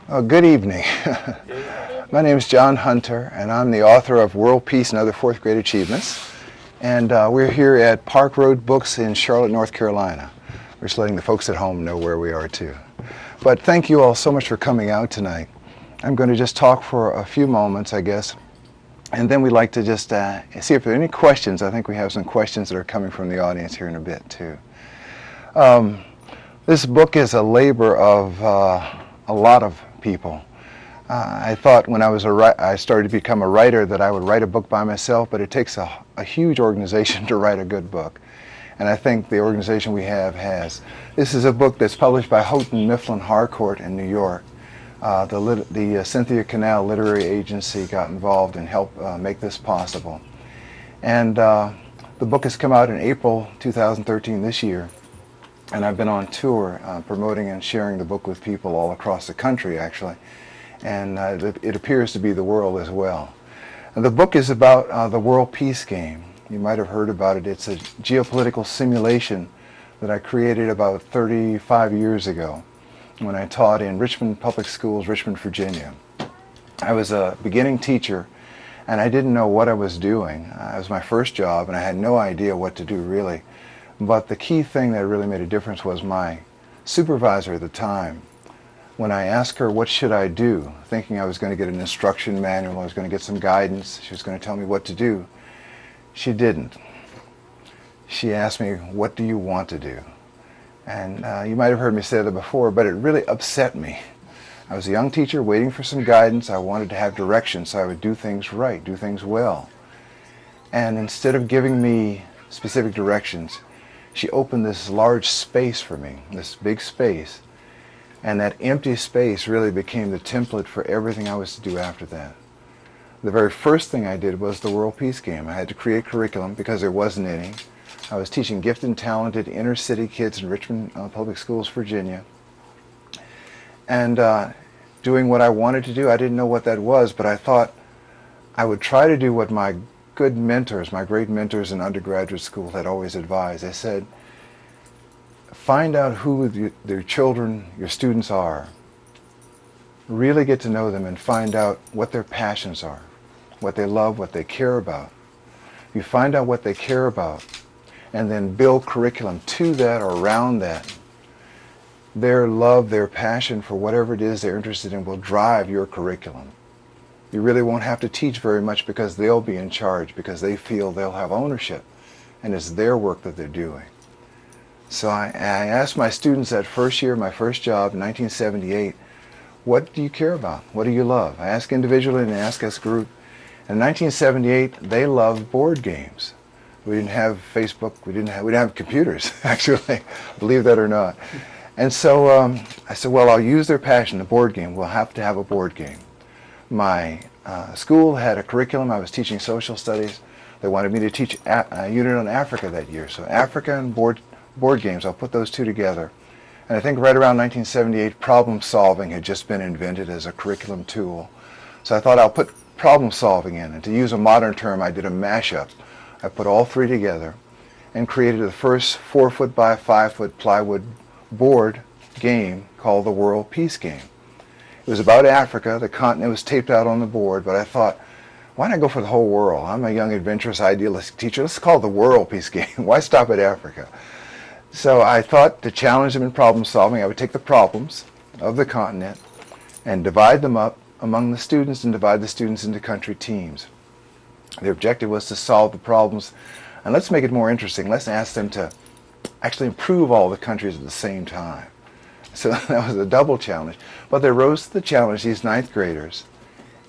Good evening. My name is John Hunter, and I'm the author of World Peace and Other Fourth Grade Achievements. And we're here at Park Road Books in Charlotte, North Carolina. We're just letting the folks at home know where we are, too. But thank you all so much for coming out tonight. I'm going to just talk for a few moments, I guess. And then we'd like to just see if there are any questions. I think we have some questions that are coming from the audience here in a bit, too. This book is a labor of a lot of people. I thought when I started to become a writer that I would write a book by myself, but it takes a huge organization to write a good book. And I think the organization we have has. This is a book that's published by Houghton Mifflin Harcourt in New York. The Cynthia Canal Literary Agency got involved and helped make this possible. And the book has come out in April 2013 this year. And I've been on tour promoting and sharing the book with people all across the country, actually. And it appears to be the world as well. And the book is about the World Peace Game. You might have heard about it. It's a geopolitical simulation that I created about 35 years ago when I taught in Richmond Public Schools, Richmond, Virginia. I was a beginning teacher, and I didn't know what I was doing. It was my first job, and I had no idea what to do, really. But the key thing that really made a difference was my supervisor at the time. When I asked her, what should I do, thinking I was going to get an instruction manual, I was going to get some guidance, she was going to tell me what to do, she didn't. She asked me, what do you want to do? And you might have heard me say that before, but it really upset me. I was a young teacher waiting for some guidance. I wanted to have direction so I would do things right, do things well. And instead of giving me specific directions, she opened this large space for me, this big space, and that empty space really became the template for everything I was to do after that. The very first thing I did was the World Peace Game. I had to create curriculum because there wasn't any. I was teaching gifted and talented inner city kids in Richmond Public Schools, Virginia, and doing what I wanted to do. I didn't know what that was, but I thought I would try to do what my good mentors, my great mentors in undergraduate school had always advised. They said, find out who your children, your students are. Really get to know them and find out what their passions are, what they love, what they care about. You find out what they care about and then build curriculum to that or around that. Their love, their passion for whatever it is they're interested in will drive your curriculum. You really won't have to teach very much because they'll be in charge, because they feel they'll have ownership and it's their work that they're doing. So I asked my students that first year, my first job in 1978, what do you care about? What do you love? I asked individually and I asked as a group. In 1978, they loved board games. We didn't have Facebook, we didn't have computers, actually, believe that or not. And so I said, well, I'll use their passion, the board game. We'll have to have a board game. My school had a curriculum. I was teaching social studies. They wanted me to teach a unit on Africa that year. So Africa and board games, I'll put those two together. And I think right around 1978, problem solving had just been invented as a curriculum tool. So I thought I'll put problem solving in. And to use a modern term, I did a mashup. I put all three together and created the first 4-foot by 5-foot plywood board game called the World Peace Game. It was about Africa. The continent was taped out on the board, but I thought, why not go for the whole world? I'm a young, adventurous, idealistic teacher. Let's call it the World Peace Game. Why stop at Africa? So I thought to challenge them in problem solving, I would take the problems of the continent and divide them up among the students and divide the students into country teams. The objective was to solve the problems, and let's make it more interesting. Let's ask them to actually improve all the countries at the same time. So that was a double challenge. But they rose to the challenge, these ninth graders,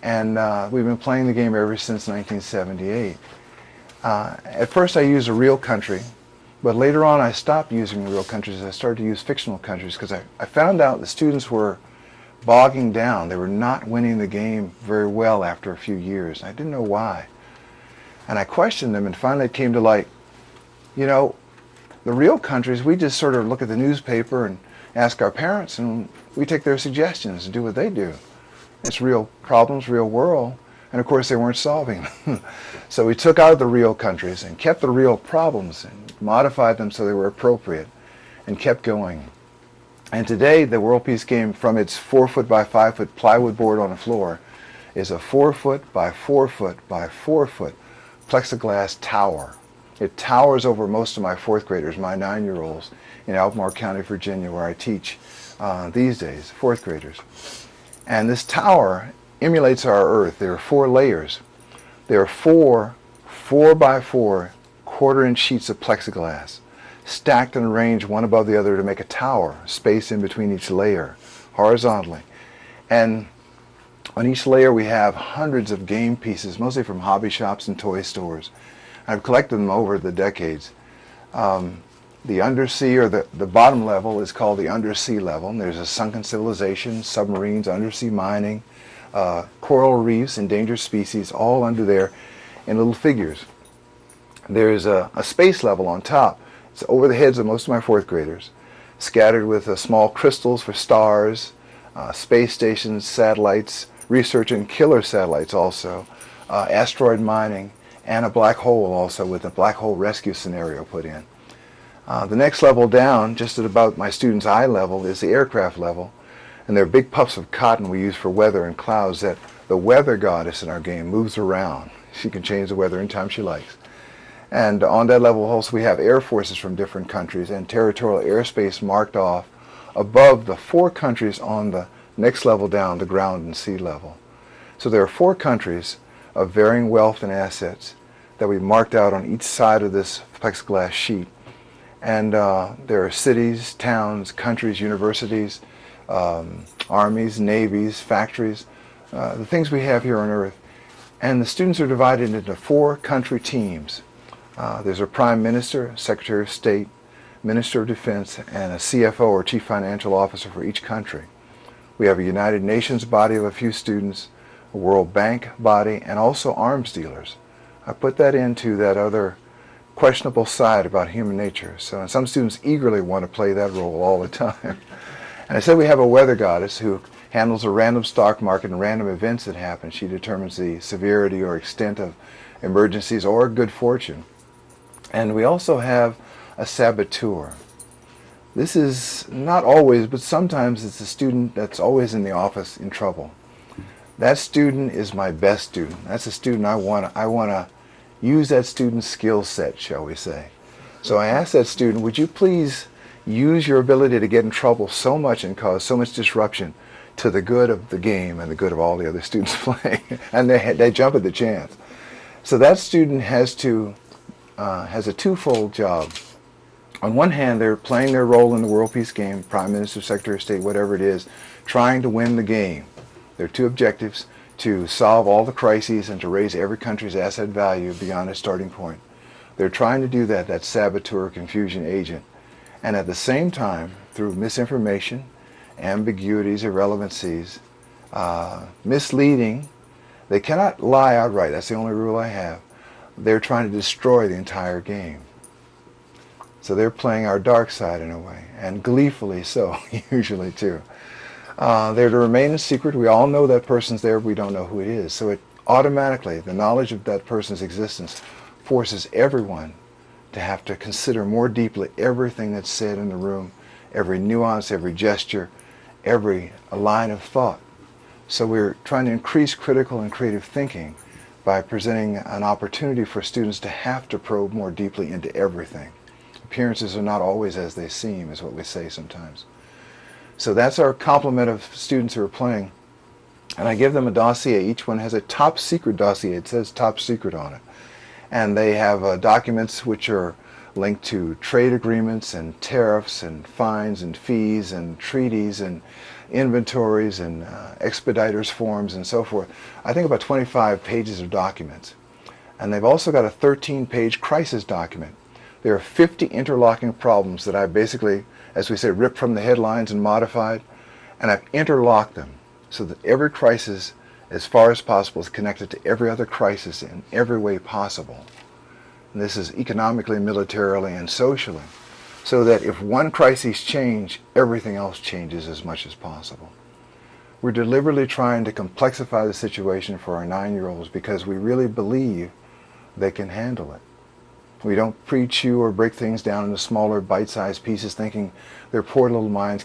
and we've been playing the game ever since 1978. At first I used a real country, but later on I stopped using real countries. I started to use fictional countries because I found out the students were bogging down. They were not winning the game very well after a few years. I didn't know why. And I questioned them, and finally it came to light, you know, the real countries, we just sort of look at the newspaper and ask our parents, and we take their suggestions and do what they do. It's real problems, real world, and of course they weren't solving them. So we took out the real countries and kept the real problems and modified them so they were appropriate and kept going. And today the World Peace Game, from its 4-foot by 5-foot plywood board on the floor, is a 4-foot by 4-foot by 4-foot plexiglass tower. It towers over most of my 4th graders, my 9-year-olds, in Albemarle County, Virginia, where I teach these days, 4th graders. And this tower emulates our Earth. There are 4 layers. There are 4 4-by-4 quarter-inch sheets of plexiglass stacked and arranged one above the other to make a tower, space in between each layer, horizontally. And on each layer we have hundreds of game pieces, mostly from hobby shops and toy stores. I've collected them over the decades. The undersea, or the bottom level, is called the undersea level. And there's a sunken civilization, submarines, undersea mining, coral reefs, endangered species, all under there in little figures. There's a space level on top. It's over the heads of most of my 4th graders, scattered with small crystals for stars, space stations, satellites, research and killer satellites also, asteroid mining, and a black hole also, with a black hole rescue scenario put in. The next level down, just at about my students' eye level, is the aircraft level. And they're big puffs of cotton we use for weather and clouds that the weather goddess in our game moves around. She can change the weather anytime she likes. And on that level also we have air forces from different countries and territorial airspace marked off above the 4 countries on the next level down, the ground and sea level. So there are 4 countries of varying wealth and assets that we marked out on each side of this plexiglass sheet. And there are cities, towns, countries, universities, armies, navies, factories, the things we have here on Earth. And the students are divided into 4 country teams. There's a Prime Minister, Secretary of State, Minister of Defense, and a CFO, or Chief Financial Officer, for each country. We have a United Nations body of a few students, a World Bank body, and also arms dealers. I put that into that other questionable side about human nature. So some students eagerly want to play that role all the time. And I said we have a weather goddess who handles a random stock market and random events that happen. She determines the severity or extent of emergencies or good fortune. And we also have a saboteur. This is not always, but sometimes it's a student that's always in the office in trouble. That student is my best student. That's a student I want to use that student's skill set, shall we say. So I asked that student, would you please use your ability to get in trouble so much and cause so much disruption to the good of the game and the good of all the other students playing? And they jump at the chance. So that student has a twofold job. On one hand, they're playing their role in the World Peace Game, Prime Minister, Secretary of State, whatever it is, trying to win the game. There are 2 objectives: to solve all the crises and to raise every country's asset value beyond its starting point. They're trying to do that, that saboteur, confusion agent. And at the same time, through misinformation, ambiguities, irrelevancies, misleading, they cannot lie outright. That's the only rule I have. They're trying to destroy the entire game. So they're playing our dark side in a way, and gleefully so, usually too. They're to remain in secret. We all know that person's there, but we don't know who it is. So it automatically, the knowledge of that person's existence forces everyone to have to consider more deeply everything that's said in the room, every nuance, every gesture, every line of thought. So we're trying to increase critical and creative thinking by presenting an opportunity for students to have to probe more deeply into everything. Appearances are not always as they seem, is what we say sometimes. So that's our complement of students who are playing. And I give them a dossier. Each one has a top secret dossier. It says top secret on it. And they have documents which are linked to trade agreements and tariffs and fines and fees and treaties and inventories and expeditors forms and so forth. I think about 25 pages of documents. And they've also got a 13-page crisis document. There are 50 interlocking problems that I basically, as we say, ripped from the headlines and modified, and I've interlocked them so that every crisis, as far as possible, is connected to every other crisis in every way possible. And this is economically, militarily, and socially, so that if one crisis changes, everything else changes as much as possible. We're deliberately trying to complexify the situation for our 9-year-olds because we really believe they can handle it. We don't pre-chew or break things down into smaller bite-sized pieces thinking their poor little minds